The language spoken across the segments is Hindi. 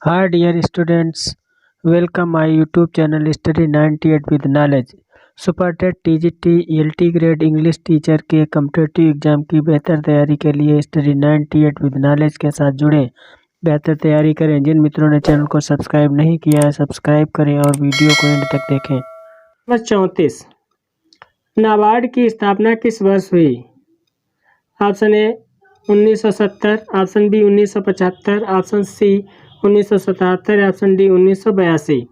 Hi dear students, welcome my YouTube channel Study 98 with Knowledge। Super TET TGT ELT grade English teacher के कम्पिटिटिव एग्जाम की बेहतर तैयारी के लिए स्टडी 98 विद नॉलेज के साथ जुड़े बेहतर तैयारी करें। जिन मित्रों ने चैनल को सब्सक्राइब नहीं किया है सब्सक्राइब करें और वीडियो को एंड तक देखें। नंबर 34 नाबार्ड की स्थापना किस वर्ष हुई? Option A 1970, option B 1975, option C 1977, option D 1982।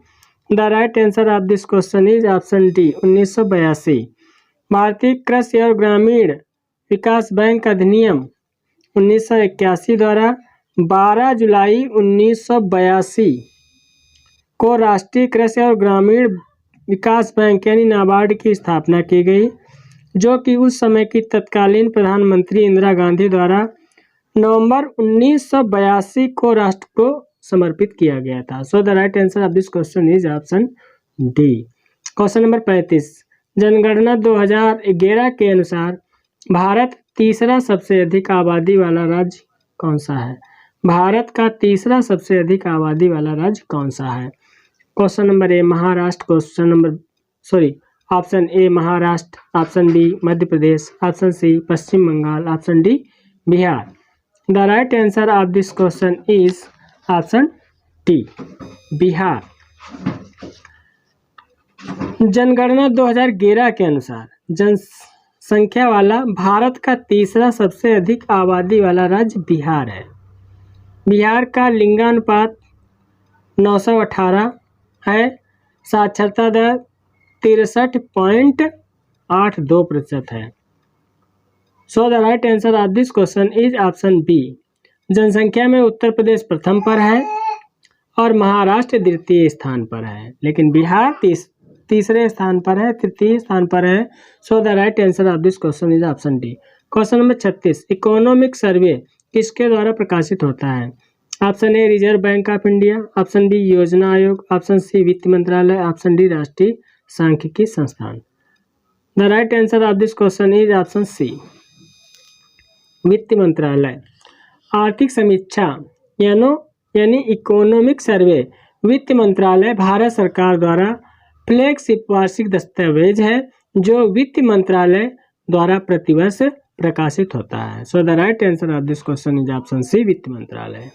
The right answer of this question is option D 1982। भारतीय कृषि और ग्रामीण विकास बैंक अधिनियम 1981 द्वारा 12 जुलाई 1982 को राष्ट्रीय कृषि और ग्रामीण विकास बैंक यानी नाबार्ड की स्थापना की गई, जो कि उस समय की तत्कालीन प्रधानमंत्री इंदिरा गांधी द्वारा नवंबर 1982 को राष्ट्र को समर्पित किया गया था। सो the right answer of this question is option D. Question number 35 जनगणना 2011 के अनुसार भारत तीसरा सबसे अधिक आबादी वाला राज्य कौन सा है? भारत का तीसरा सबसे अधिक आबादी वाला राज्य कौन सा है? Question number A Maharashtra, option A Maharashtra, option B Madhya Pradesh, option C Paschim Bengal, option D Bihar. The right answer of this question is option D Bihar. जनगणना 2011 के अनुसार जनसंख्या वाला भारत का तीसरा सबसे अधिक आबादी वाला राज्य बिहार है। बिहार का लिंगानुपात 918 है। साक्षरता दर 63.82% है। So the right answer of this question is option B. जनसंख्या में उत्तर प्रदेश प्रथम पर है और महाराष्ट्र द्वितीय स्थान पर है, लेकिन बिहार तीसरे स्थान पर है, तृतीय स्थान पर है। So the right answer of this question is option D. Question number 36 economic survey किसके द्वारा प्रकाशित होता है? Option A reserve bank of India, option B योजना आयोग, ऑप्शन सी वित्त मंत्रालय, ऑप्शन डी राष्ट्रीय सांख्यिकी संस्थान। The right answer of this question is option C वित्त मंत्रालय। आर्थिक समीक्षा यानी इकोनॉमिक सर्वे वित्त मंत्रालय भारत सरकार द्वारा फ्लैगशिप वार्षिक दस्तावेज है, जो वित्त मंत्रालय द्वारा प्रतिवर्ष प्रकाशित होता है। So the right answer of this question is option C वित्त मंत्रालय।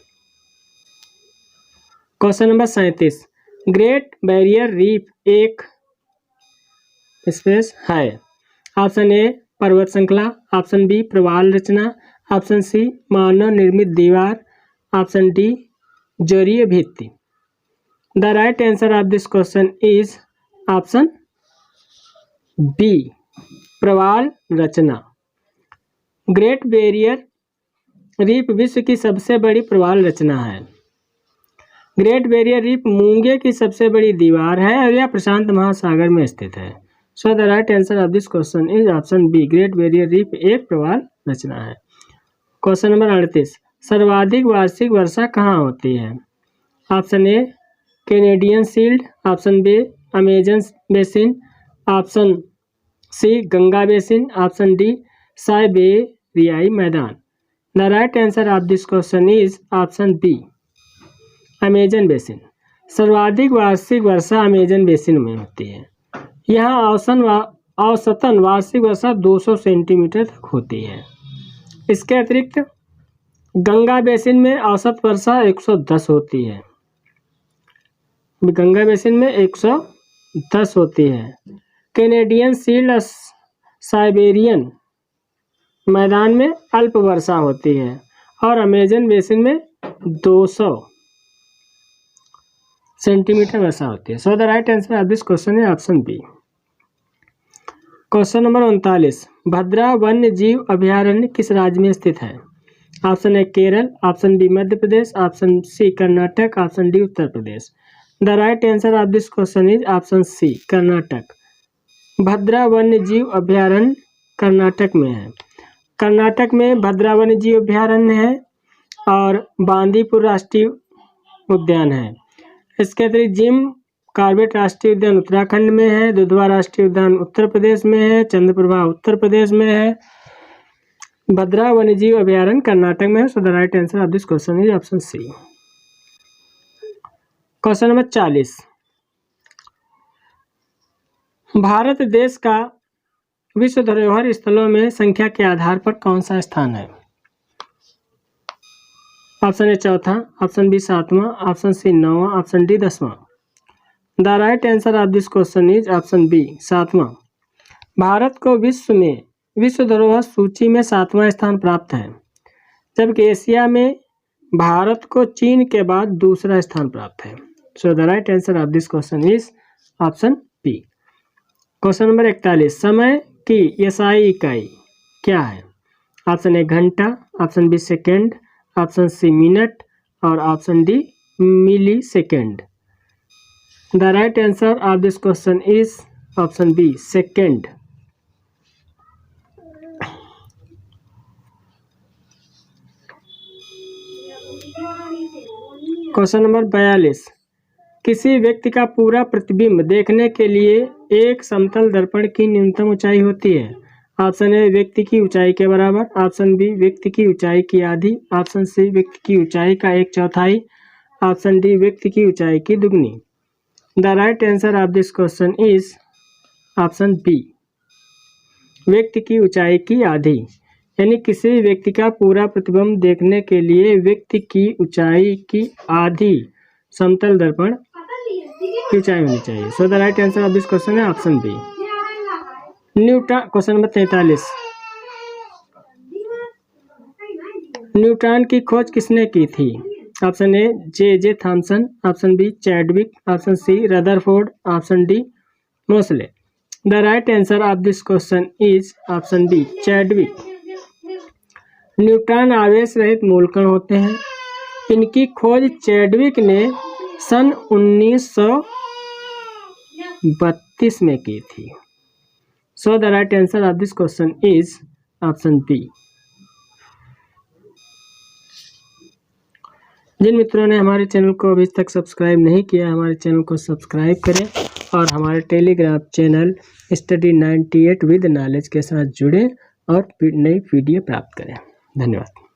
Question number 37 Great Barrier Reef एक स्पेस है। ऑप्शन ए पर्वत श्रृंखला, ऑप्शन बी प्रवाल रचना, ऑप्शन सी मानव निर्मित दीवार, ऑप्शन डी जोरीय भित्ति। The right answer of this question is option B प्रवाल रचना। ग्रेट बैरियर रीफ विश्व की सबसे बड़ी प्रवाल रचना है। ग्रेट बैरियर रीफ मूंगे की सबसे बड़ी दीवार है और यह प्रशांत महासागर में स्थित है। So the right answer of this question is option be great Barrier Reef एक प्रवाल रचना है। क्वेश्चन नंबर 38 सर्वाधिक वार्षिक वर्षा कहाँ होती है? Option A Canadian Shield, option B Amazon basin, option C Ganga basin, option D साइबेरियाई मैदान। The right answer of this question is option B Amazon basin. सर्वाधिक वार्षिक वर्षा अमेजन बेसिन में होती है। यहाँ औसतन वार्षिक वर्षा 200 सेंटीमीटर तक होती है। इसके अतिरिक्त गंगा बेसिन में औसत वर्षा 110 होती है। गंगा बेसिन में 110 होती है। कैनेडियन शील्ड साइबेरियन मैदान में अल्प वर्षा होती है और अमेजन बेसिन में 200 सेंटीमीटर वर्षा होती है। So the right answer of this question is option B. Question number 39 Bhadra वन्य जीव अभयारण्य किस राज्य में स्थित है? Option A Kerala, option B Madhya Pradesh, option C Karnataka, option D Uttar Pradesh. The right answer of this question is option C Karnataka. Bhadra वन्य जीव अभयारण्य कर्नाटक में है। कर्नाटक में भद्रा वन्य जीव अभयारण्य है और बांदीपुर राष्ट्रीय उद्यान है। इसके अतिरिक्त जिम कॉर्बेट राष्ट्रीय उद्यान उत्तराखंड में है, दुधवा राष्ट्रीय उद्यान उत्तर प्रदेश में है, चंद्रप्रभा उत्तर प्रदेश में है, भद्रा वन्यजीव अभयारण्य कर्नाटक में है। So the right answer of this question is option C. Question number 40, Bharat देश का विश्व धरोहर स्थलों में संख्या के आधार पर कौन सा स्थान है? ऑप्शन ए चौथा, ऑप्शन बी सातवां, ऑप्शन सी नौवां, ऑप्शन डी 10वां। The right answer of this question is option B सातवां। भारत को विश्व धरोहर सूची में 7वां स्थान प्राप्त है, जबकि एशिया में भारत को चीन के बाद दूसरा स्थान प्राप्त है। So the right answer of this question is option B. Question number 41, समय की एसआई इकाई क्या है? ऑप्शन ए घंटा, option B second, option C minute और option D millisecond. The right answer of this question is option B second. Question number 42, किसी व्यक्ति का पूरा प्रतिबिंब देखने के लिए एक समतल दर्पण की न्यूनतम ऊंचाई होती है। ऑप्शन ए व्यक्ति की ऊंचाई के बराबर, ऑप्शन बी व्यक्ति की ऊंचाई की आधी, ऑप्शन सी व्यक्ति की ऊंचाई का 1/4, ऑप्शन डी व्यक्ति की ऊंचाई की दुगनी। The right answer of this question is option B व्यक्ति की ऊंचाई की आधी। यानी किसी व्यक्ति का पूरा प्रतिबिंब देखने के लिए व्यक्ति की ऊंचाई की आधी समतल दर्पण की ऊंचाई होनी चाहिए। So the right answer of this question है option B. Question number 43, neutron की खोज किसने की थी? Option A J Thomson, option B Chadwick, option C Rutherford, option D Moseley. The right answer of this question is option D Chadwick. Neutron आवेश रहित मूलकण होते हैं। इनकी खोज चैडविक ने सन 1932 में की थी। So the right answer of this question is option B. जिन मित्रों ने हमारे चैनल को अभी तक सब्सक्राइब नहीं किया, हमारे चैनल को सब्सक्राइब करें और हमारे Telegram channel study 98 with knowledge के साथ जुड़ें और नई वीडियो प्राप्त करें। धन्यवाद।